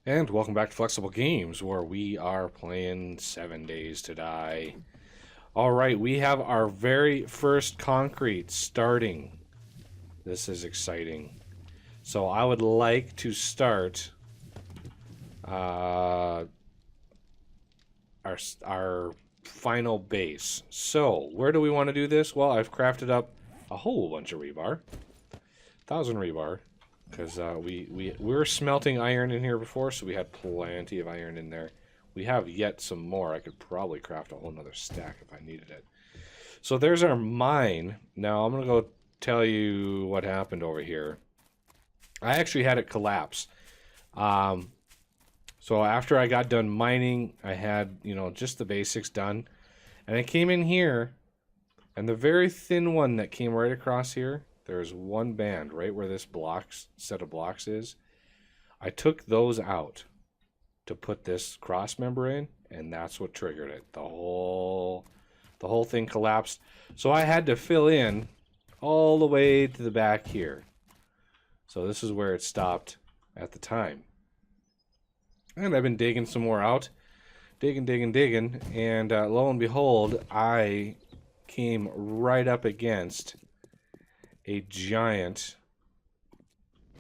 And welcome back to Flexible Games, where we are playing 7 Days to Die. Alright, we have our very first concrete starting. This is exciting. So I would like to start our final base. So, where do we want to do this? Well, I've crafted up a whole bunch of rebar. 1,000 rebar. Because we were smelting iron in here before, so we had plenty of iron in there. We have yet some more. I could probably craft a whole nother stack if I needed it. So there's our mine. Now I'm going to go tell you what happened over here. I actually had it collapse. So after I got done mining, I had, just the basics done. And I came in here, and the very thin one that came right across here, there's one band right where this set of blocks is. I took those out to put this cross member in, and that's what triggered it. The whole thing collapsed. So I had to fill in all the way to the back here. So this is where it stopped at the time. And I've been digging some more out. Digging, and lo and behold, I came right up against a giant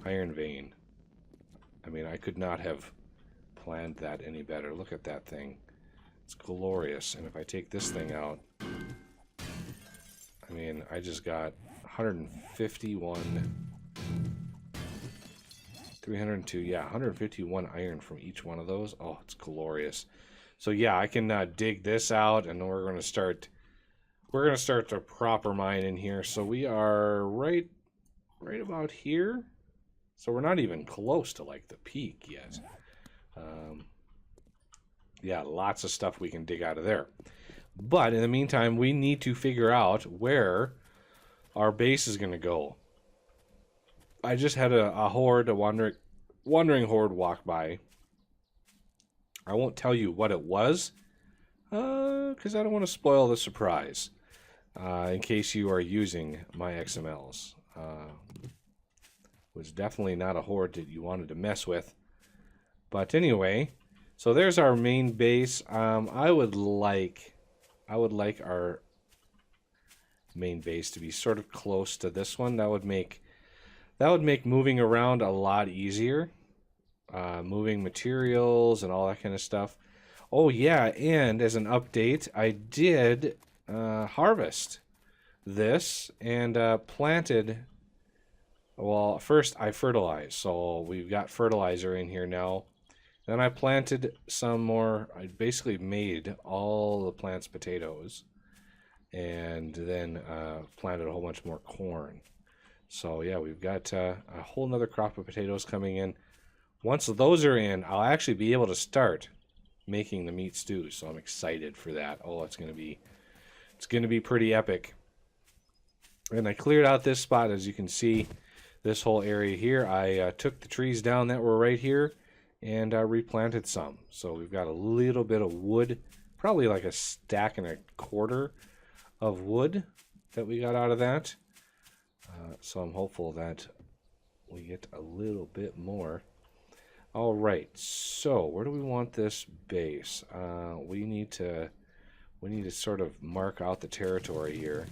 iron vein. I mean, I could not have planned that any better. Look at that thing. It's glorious. And if I take this thing out, I mean, I just got 151, 302, yeah, 151 iron from each one of those. Oh, it's glorious. So yeah, I can dig this out, and then we're going to start the proper mine in here. So we are right about here. So we're not even close to like the peak yet. Yeah, lots of stuff we can dig out of there. But in the meantime, we need to figure out where our base is going to go. I just had a wandering horde walk by. I won't tell you what it was, because I don't want to spoil the surprise. In case you are using my XMLs. Was definitely not a horde that you wanted to mess with. But anyway, so there's our main base. I would like our main base to be sort of close to this one. That would make moving around a lot easier. Moving materials and all that kind of stuff. Oh yeah, and as an update, I did harvest this and planted. Well, first I fertilized, so we've got fertilizer in here now. Then I planted some more. I basically made all the plants potatoes, and then planted a whole bunch more corn. So yeah, we've got a whole nother crop of potatoes coming in. Once those are in, I'll actually be able to start making the meat stew. So I'm excited for that. Oh, it's going to be pretty epic. And I cleared out this spot, as you can see, this whole area here. I took the trees down that were right here and replanted some. So we've got a little bit of wood, probably like a stack and a quarter of wood that we got out of that. So I'm hopeful that we get a little bit more. All right, so where do we want this base? We need to sort of mark out the territory here.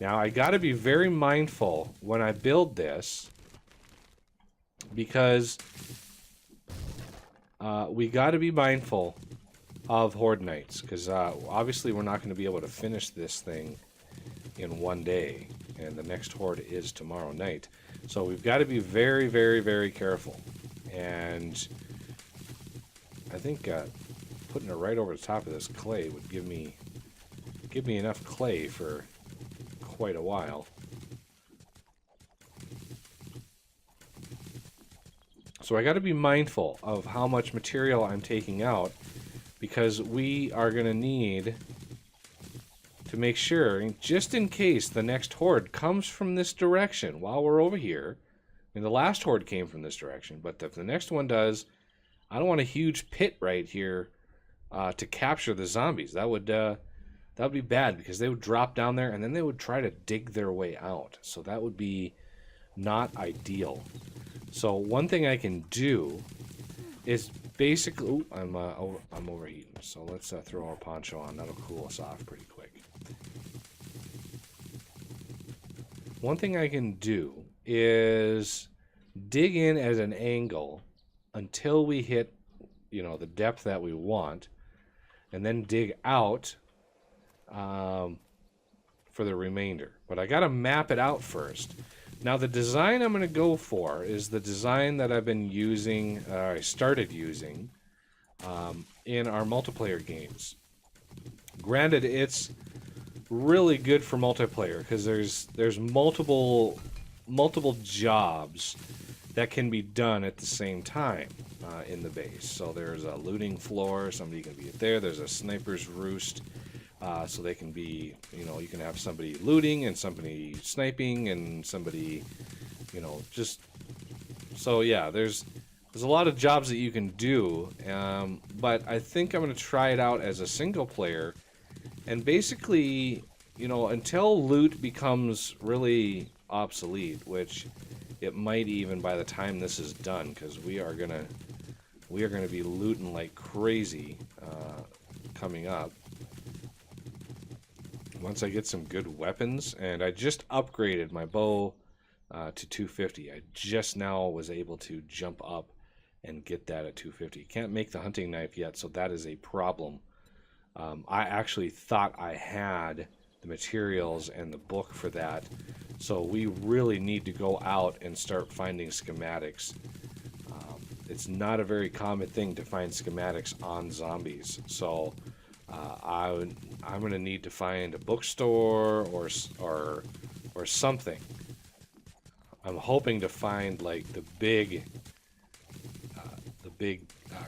Now I got to be very mindful when I build this, because we got to be mindful of horde nights, because obviously we're not going to be able to finish this thing in one day, and the next horde is tomorrow night. So we've got to be very, very, very careful. And I think putting it right over the top of this clay would give me enough clay for quite a while. So I got to be mindful of how much material I'm taking out, because we are going to need to make sure, just in case the next horde comes from this direction while we're over here. I mean, the last horde came from this direction, but if the next one does, I don't want a huge pit right here to capture the zombies. That would be bad, because they would drop down there and then they would try to dig their way out. So that would be not ideal. So one thing I can do is basically... Ooh, I'm overheating, so let's throw our poncho on. That'll cool us off pretty quick. One thing I can do is dig in at an angle until we hit, you know, the depth that we want, and then dig out for the remainder. But I got to map it out first. Now the design I'm going to go for is the design that I've been using, I started using in our multiplayer games. Granted, it's really good for multiplayer because there's multiple jobs that can be done at the same time in the base. So there's a looting floor, somebody can be there. There's a sniper's roost, so they can be, you know, you can have somebody looting and somebody sniping and somebody, you know, just so yeah. There's a lot of jobs that you can do, but I think I'm going to try it out as a single player. And basically, you know, until loot becomes really obsolete, which it might even by the time this is done, because we are gonna be looting like crazy coming up. Once I get some good weapons, and I just upgraded my bow to 250. I just now was able to jump up and get that at 250. Can't make the hunting knife yet, so that is a problem. I actually thought I had the materials and the book for that, so we really need to go out and start finding schematics. It's not a very common thing to find schematics on zombies, so I'm going to need to find a bookstore or something. I'm hoping to find like the big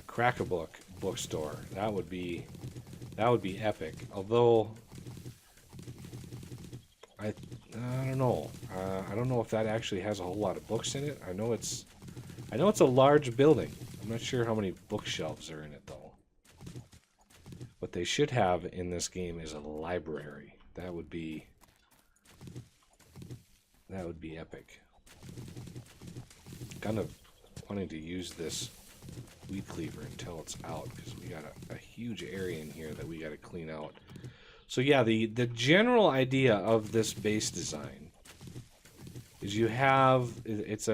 Crack-A-Book bookstore. That would be epic. Although I don't know. I don't know if that actually has a whole lot of books in it. I know it's a large building. I'm not sure how many bookshelves are in it though. What they should have in this game is a library. That would be epic. Kind of wanting to use this weed cleaver until it's out, because we got a huge area in here that we got to clean out. So yeah, the general idea of this base design is you have it's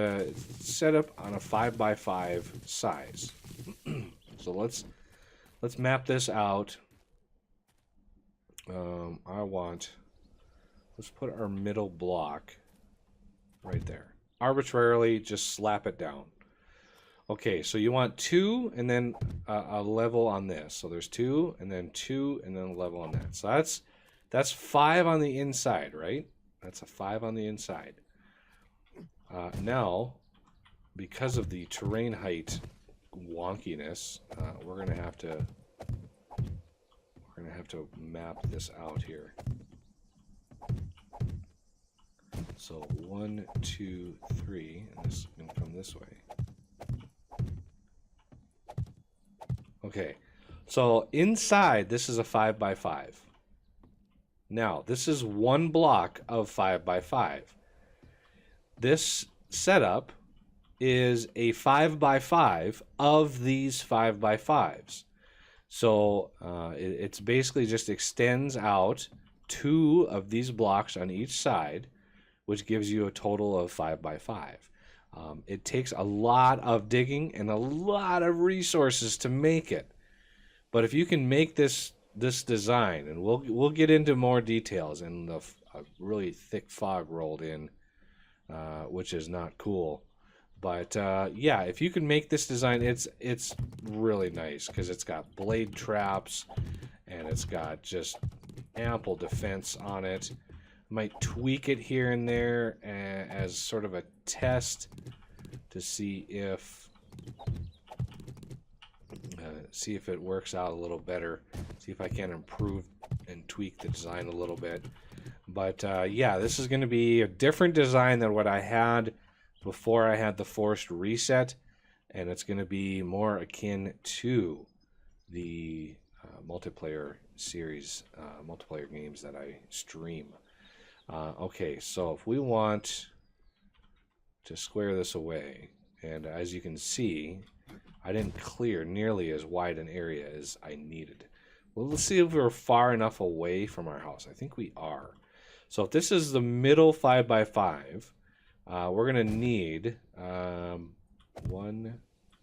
set up on a 5x5 size. So let's map this out. Let's put our middle block right there. Arbitrarily, just slap it down. Okay, so you want 2 and then a level on this. So there's 2 and then 2 and then a level on that. So that's 5 on the inside, right? That's a 5 on the inside. Now, because of the terrain height wonkiness, we're gonna have to map this out here. So 1, 2, 3, and this can come this way. Okay, so inside this is a 5x5. Now this is one block of 5x5. This setup is a 5x5 of these 5x5s. So it's basically just extends out 2 of these blocks on each side, which gives you a total of 5x5. It takes a lot of digging and a lot of resources to make it. But if you can make this design, and we'll get into more details, and a really thick fog rolled in, which is not cool. But yeah, if you can make this design, it's really nice because it's got blade traps and it's got just ample defense on it. Might tweak it here and there as sort of a test to see if it works out a little better. See if I can improve and tweak the design a little bit. But yeah, this is going to be a different design than what I had before I had the forced reset, and it's going to be more akin to the multiplayer series, multiplayer games that I stream. Okay, so if we want to square this away, and as you can see, I didn't clear nearly as wide an area as I needed. Well, let's see if we're far enough away from our house. I think we are. So if this is the middle 5x5, we're going to need 1,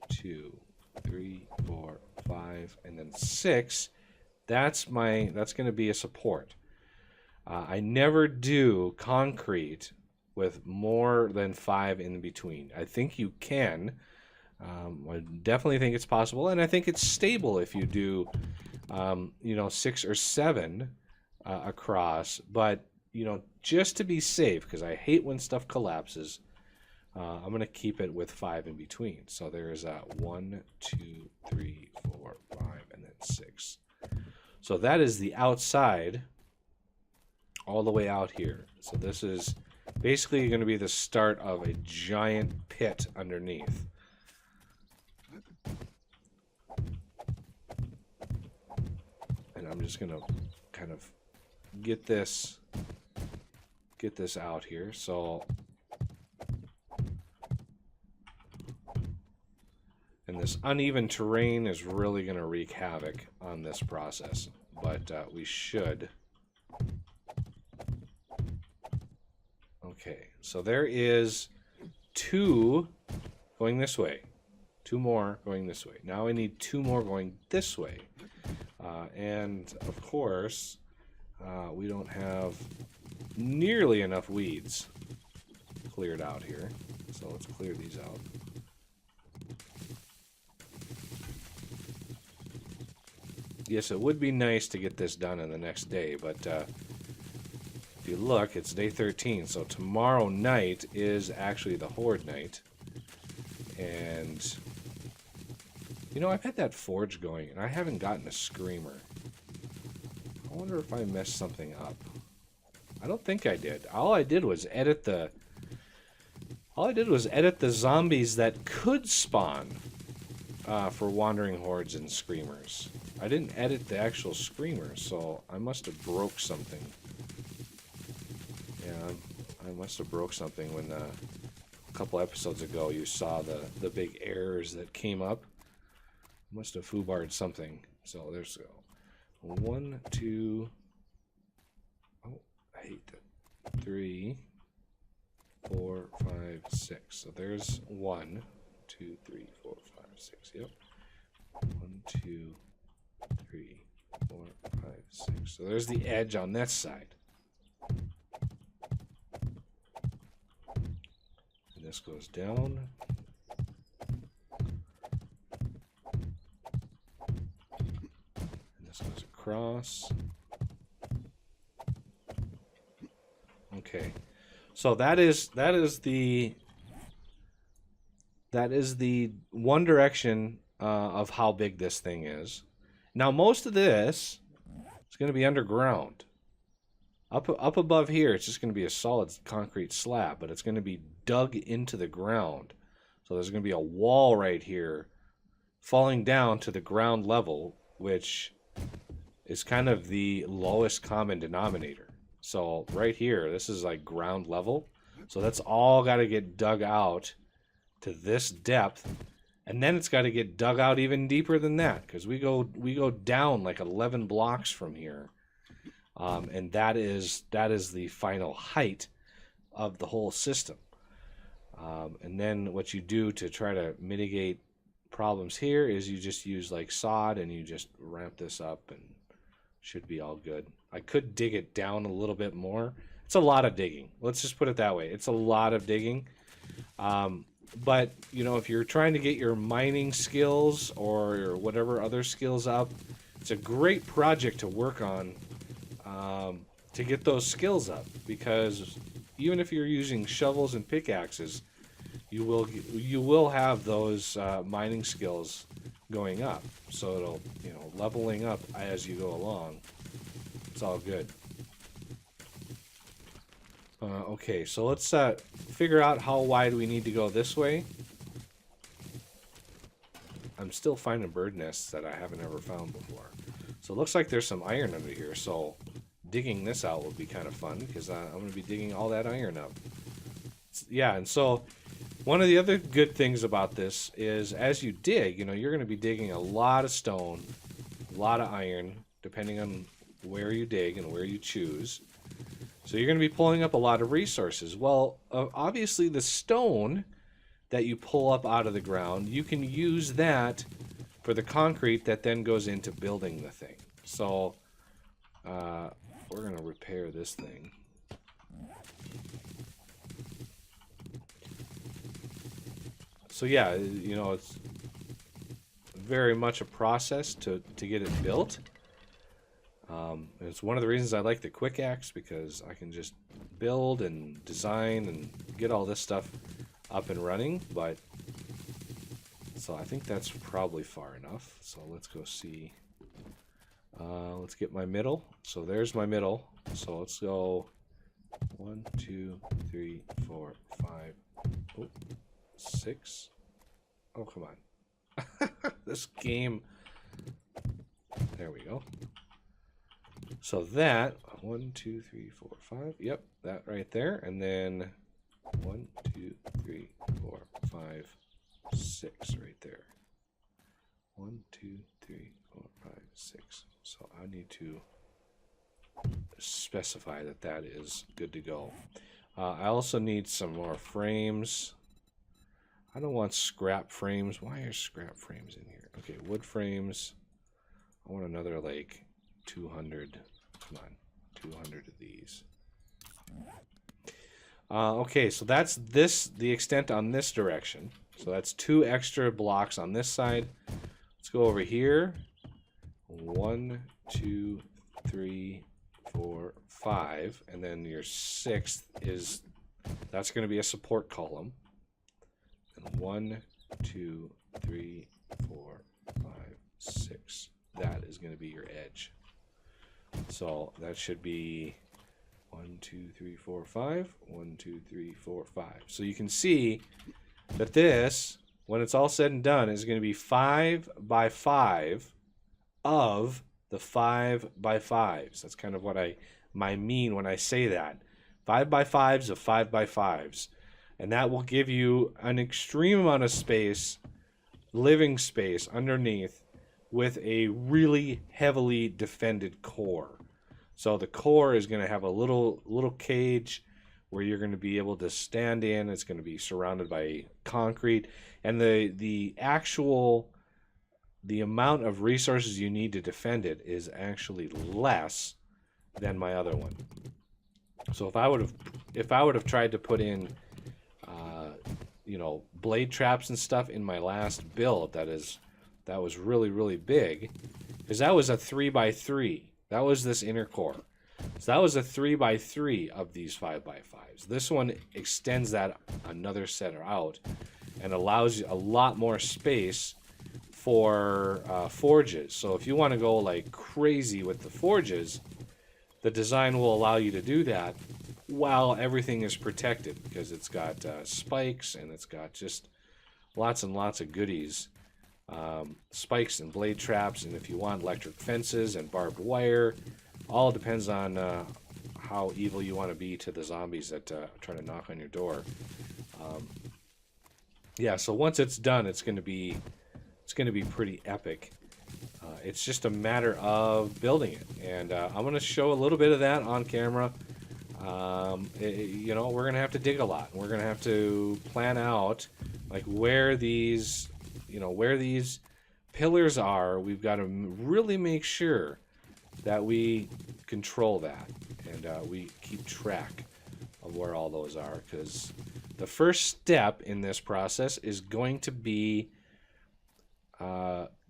2, 3, 4, 5, and then 6. That's going to be a support. I never do concrete with more than 5 in between. I think you can. I definitely think it's possible, and I think it's stable if you do, 6 or 7 across. But just to be safe, because I hate when stuff collapses, I'm going to keep it with 5 in between. So there's 1, 2, 3, 4, 5, and then 6. So that is the outside all the way out here. So this is basically going to be the start of a giant pit underneath. And I'm just going to kind of get this out here. So, and this uneven terrain is really going to wreak havoc on this process, but we should. Okay, so there is 2 going this way, 2 more going this way. Now I need 2 more going this way, and of course we don't have nearly enough weeds cleared out here, so let's clear these out. Yes, it would be nice to get this done in the next day, but if you look, it's day 13, so tomorrow night is actually the horde night. And I've had that forge going, and I haven't gotten a screamer. I wonder if I messed something up. I don't think I did. All I did was edit the zombies that could spawn for wandering hordes and screamers. I didn't edit the actual screamers, so I must have broke something. Yeah, I must have broke something when a couple episodes ago you saw the big errors that came up. I must have foobarred something. So there's 1, 2. Oh, I hate that. 3, 4, 5, 6. So there's 1, 2, 3, 4, 5, 6. Yep. 1, 2, 3, 4, 5, 6. So there's the edge on this side. And this goes down. And this goes across. Okay. So that is the one direction of how big this thing is. Now most of this is going to be underground. Up above here, it's just going to be a solid concrete slab, but it's going to be dug into the ground. So there's going to be a wall right here falling down to the ground level, which is kind of the lowest common denominator. So right here, this is like ground level. So that's all got to get dug out to this depth. And then it's got to get dug out even deeper than that, because we go down like 11 blocks from here. And that is the final height of the whole system. And then what you do to try to mitigate problems here is you just use like sod and you just ramp this up and should be all good. I could dig it down a little bit more. It's a lot of digging. Let's just put it that way. It's a lot of digging. But, if you're trying to get your mining skills or whatever other skills up, it's a great project to work on to get those skills up, because even if you're using shovels and pickaxes, you will have those mining skills going up. So it'll, leveling up as you go along. It's all good. Okay, so let's figure out how wide we need to go this way. I'm still finding bird nests that I haven't ever found before. So it looks like there's some iron under here, so digging this out will be kind of fun, because I'm going to be digging all that iron up. Yeah, and so One of the other good things about this is as you dig, you know, you're going to be digging a lot of stone, a lot of iron, depending on where you dig and where you choose. So you're going to be pulling up a lot of resources. Well, obviously the stone that you pull up out of the ground, you can use that for the concrete that then goes into building the thing. So we're going to repair this thing. So yeah, you know, it's very much a process to get it built. It's one of the reasons I like the quick axe, because I can just build and design and get all this stuff up and running. But so I think that's probably far enough. So let's go see. Let's get my middle. So there's my middle. So let's go 1, 2, 3, 4, 5, 6. Oh, come on. This game. There we go. So that 1, 2, 3, 4, 5. Yep, that right there. And then 1, 2, 3, 4, 5, 6 right there. 1, 2, 3, 4, 5, 6. So I need to specify that that is good to go. I also need some more frames. I don't want scrap frames. Why are scrap frames in here? Okay, wood frames. I want another like 200. Come on, 200 of these. Okay, so that's the extent on this direction. So that's 2 extra blocks on this side. Let's go over here. 1, 2, 3, 4, 5, and then your 6th is, that's going to be a support column. And 1, 2, 3, 4, 5, 6. That is going to be your edge. So that should be 1, 2, 3, 4, 5. 1, 2, 3, 4, 5. So you can see that this, when it's all said and done, is going to be 5 by 5 of the 5 by 5s. That's kind of what I mean when I say that. 5 by 5s of 5 by 5s. And that will give you an extreme amount of space, living space underneath, with a really heavily defended core. So the core is going to have a little cage where you're going to be able to stand in. It's going to be surrounded by concrete, and the amount of resources you need to defend it is actually less than my other one. So if I would have tried to put in you know, blade traps and stuff in my last build, that was really big, because that was a 3 by 3. That was this inner core. So that was a 3 by 3 of these 5 by 5s. This one extends that another set out and allows you a lot more space for forges. So if you want to go like crazy with the forges, the design will allow you to do that while everything is protected, because it's got spikes, and it's got just lots and lots of goodies. Spikes and blade traps, and if you want electric fences and barbed wire, all depends on how evil you want to be to the zombies that try to knock on your door. Yeah, so once it's done, it's going to be pretty epic. It's just a matter of building it, and I'm going to show a little bit of that on camera. You know, we're going to have to dig a lot. We're going to have to plan out like where these pillars are. We've got to really make sure that we control that, and we keep track of where all those are, because the first step in this process is going to be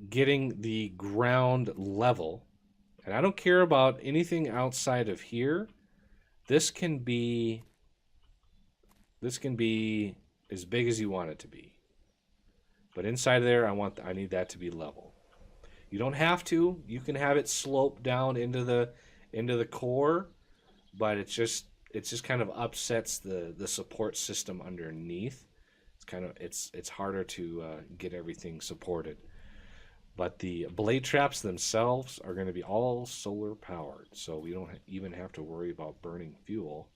getting the ground level. And I don't care about anything outside of here. This can be as big as you want it to be. But inside there, I need that to be level. You don't have to. You can have it slope down into the core, but it just kind of upsets the support system underneath. It's harder to get everything supported. But the blade traps themselves are going to be all solar powered, so we don't even have to worry about burning fuel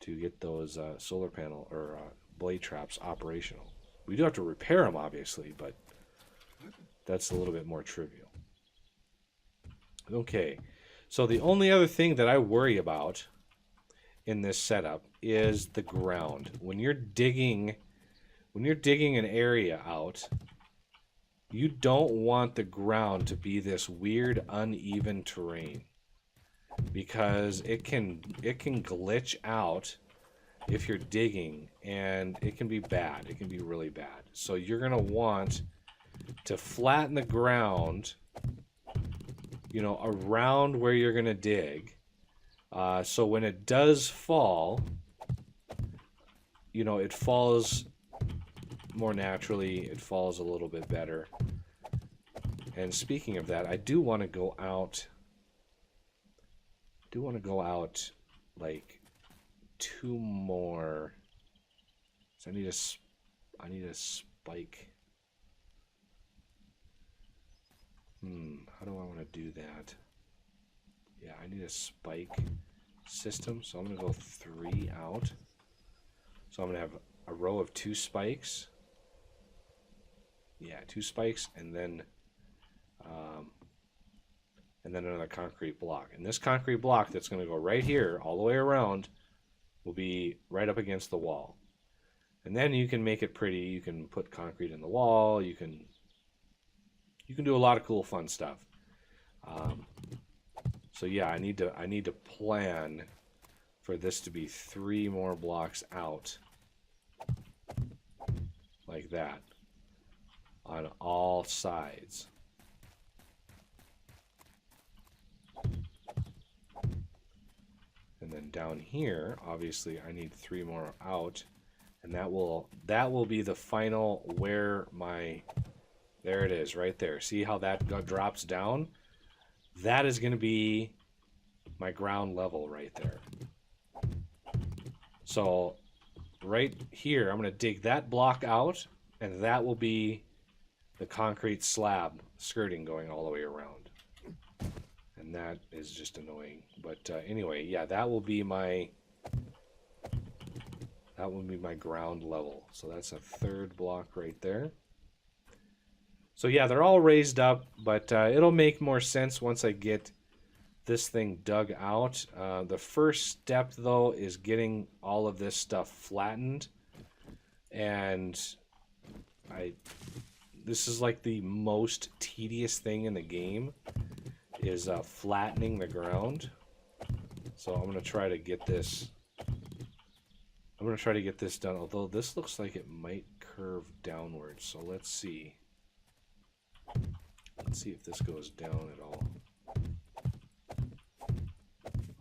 to get those solar panel or blade traps operational. We do have to repair them, obviously, but that's a little bit more trivial. Okay, so the only other thing that I worry about in this setup is the ground. When you're digging an area out, you don't want the ground to be this weird uneven terrain, because it can glitch out if you're digging, and it can be bad. It can be really bad. So you're going to want to flatten the ground, you know, around where you're going to dig. So when it does fall, you know, it falls more naturally. It falls a little bit better. And speaking of that, I do want to go out. Like 2 more. So I need a spike. How do I want to do that? Yeah, I need a spike system, so I'm going to go 3 out. So I'm going to have a row of 2 spikes. Yeah, 2 spikes, and then another concrete block. And this concrete block that's going to go right here all the way around will be right up against the wall. And then you can make it pretty. You can put concrete in the wall. You can do a lot of cool, fun stuff. So yeah, I need to plan for this to be 3 more blocks out, like that, on all sides. And then down here, obviously, I need 3 more out, and that will be the final where my, there it is, right there. See how that drops down? That is going to be my ground level right there. So right here, I'm going to dig that block out, and that will be the concrete slab skirting going all the way around. And that is just annoying. But anyway, yeah, that will be my ground level. So that's a 3rd block right there. So yeah, they're all raised up, but it'll make more sense once I get this thing dug out. The first step, though, is getting all of this stuff flattened. And this is like the most tedious thing in the game, is flattening the ground. So I'm going to try to get this done, although this looks like it might curve downwards. So let's see. Let's see if this goes down at all.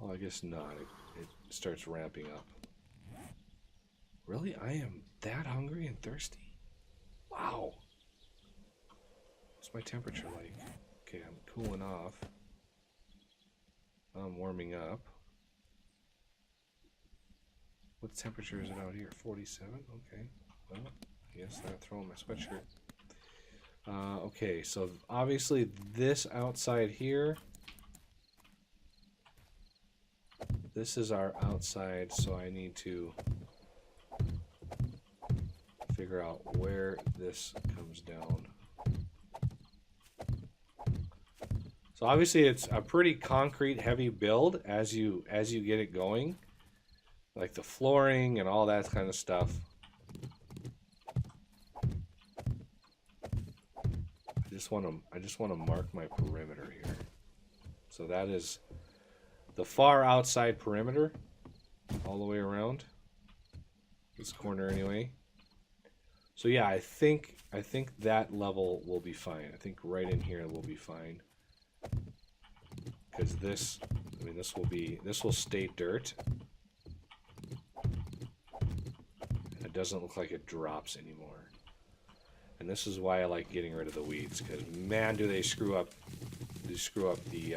Oh, I guess not. It starts ramping up. Really? I am that hungry and thirsty? Wow. What's my temperature like? Okay, I'm cooling off. I'm warming up. What temperature is it out here? 47? Okay. Well, I guess I'll throw on my sweatshirt. Okay, so obviously this outside here, this is our outside, so I need to figure out where this comes down. So obviously it's a pretty concrete heavy build as you get it going, like the flooring and all that kind of stuff. I just want to mark my perimeter here. So that is the far outside perimeter, all the way around this corner anyway. So yeah, I think that level will be fine. I think right in here will be fine, because this will stay dirt. And it doesn't look like it drops anymore. And this is why I like getting rid of the weeds, because man, do they screw up the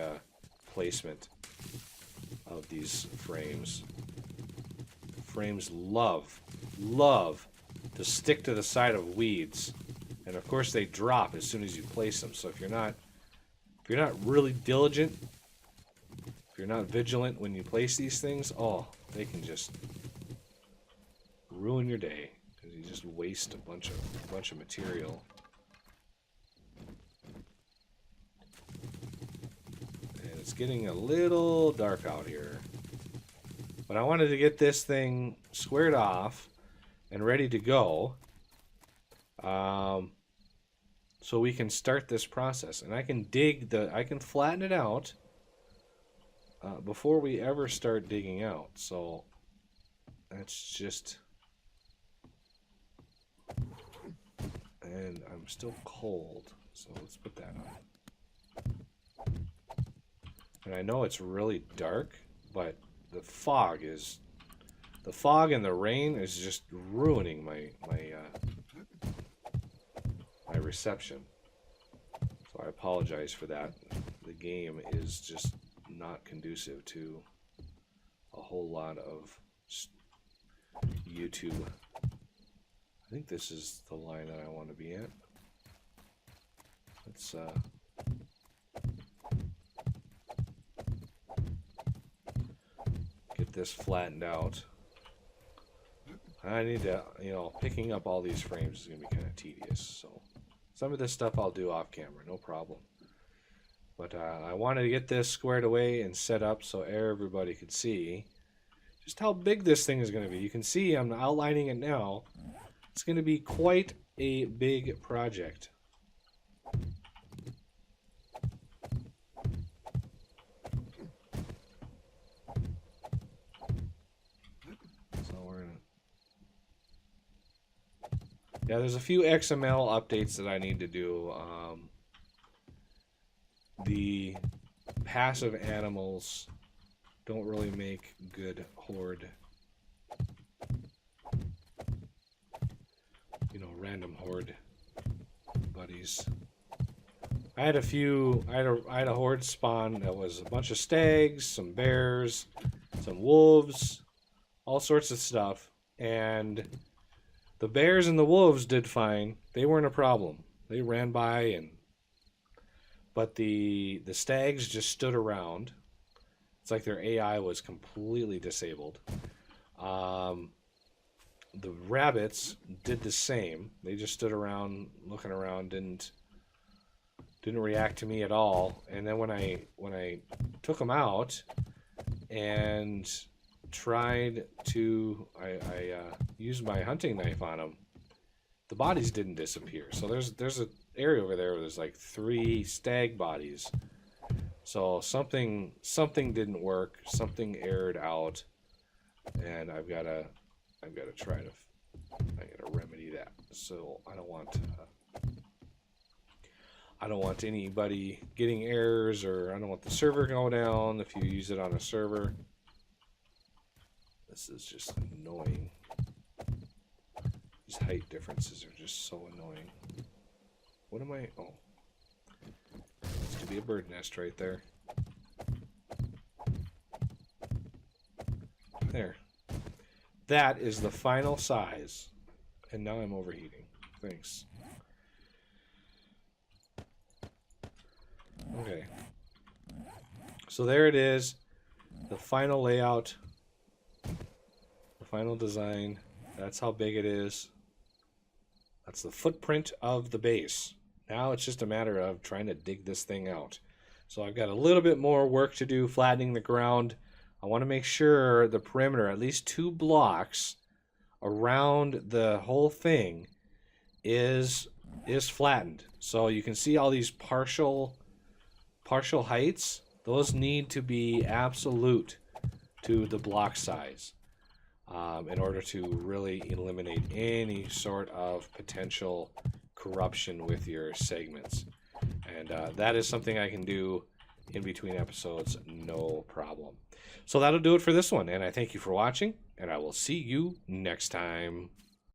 placement of these frames. Frames love to stick to the side of weeds, and of course they drop as soon as you place them. So if you're not really diligent, if you're not vigilant when you place these things, oh, they can just ruin your day. you just waste a bunch of material. And it's getting a little dark out here. But I wanted to get this thing squared off and ready to go. So we can start this process. And I can I can flatten it out before we ever start digging out. So that's just... And I'm still cold, so let's put that on. And I know it's really dark, but the fog and the rain is just ruining my reception. So I apologize for that. The game is just not conducive to a whole lot of YouTube. I think this is the line that I want to be at. Let's get this flattened out. I need to, picking up all these frames is going to be kind of tedious. So some of this stuff I'll do off camera, no problem. But I wanted to get this squared away and set up so everybody could see just how big this thing is going to be. You can see I'm outlining it now. It's going to be quite a big project. So we're gonna... Yeah, there's a few XML updates that I need to do. The passive animals don't really make good horde. Random horde buddies. I had a horde spawn that was a bunch of stags, some bears, some wolves, all sorts of stuff, and the bears and the wolves did fine. They weren't a problem. They ran by, but the stags just stood around. It's like their AI was completely disabled. The rabbits did the same. They just stood around looking around, didn't react to me at all. And then when I took them out and tried to I used my hunting knife on them, the bodies didn't disappear. So there's an area over there where there's like 3 stag bodies. So something didn't work. Something aired out, and I've got to try to. I got to remedy that. So I don't want anybody getting errors, or I don't want the server going down if you use it on a server. This is just annoying. These height differences are just so annoying. What am I? Oh, this could be a bird nest right there. There. That is the final size. And now I'm overheating. Thanks. Okay. So there it is. The final layout. The final design. That's how big it is. That's the footprint of the base. Now it's just a matter of trying to dig this thing out. So I've got a little bit more work to do flattening the ground. I want to make sure the perimeter, at least 2 blocks around the whole thing, is flattened. So you can see all these partial heights. Those need to be absolute to the block size in order to really eliminate any sort of potential corruption with your segments. And that is something I can do in between episodes, no problem. So that'll do it for this one, and I thank you for watching, and I will see you next time.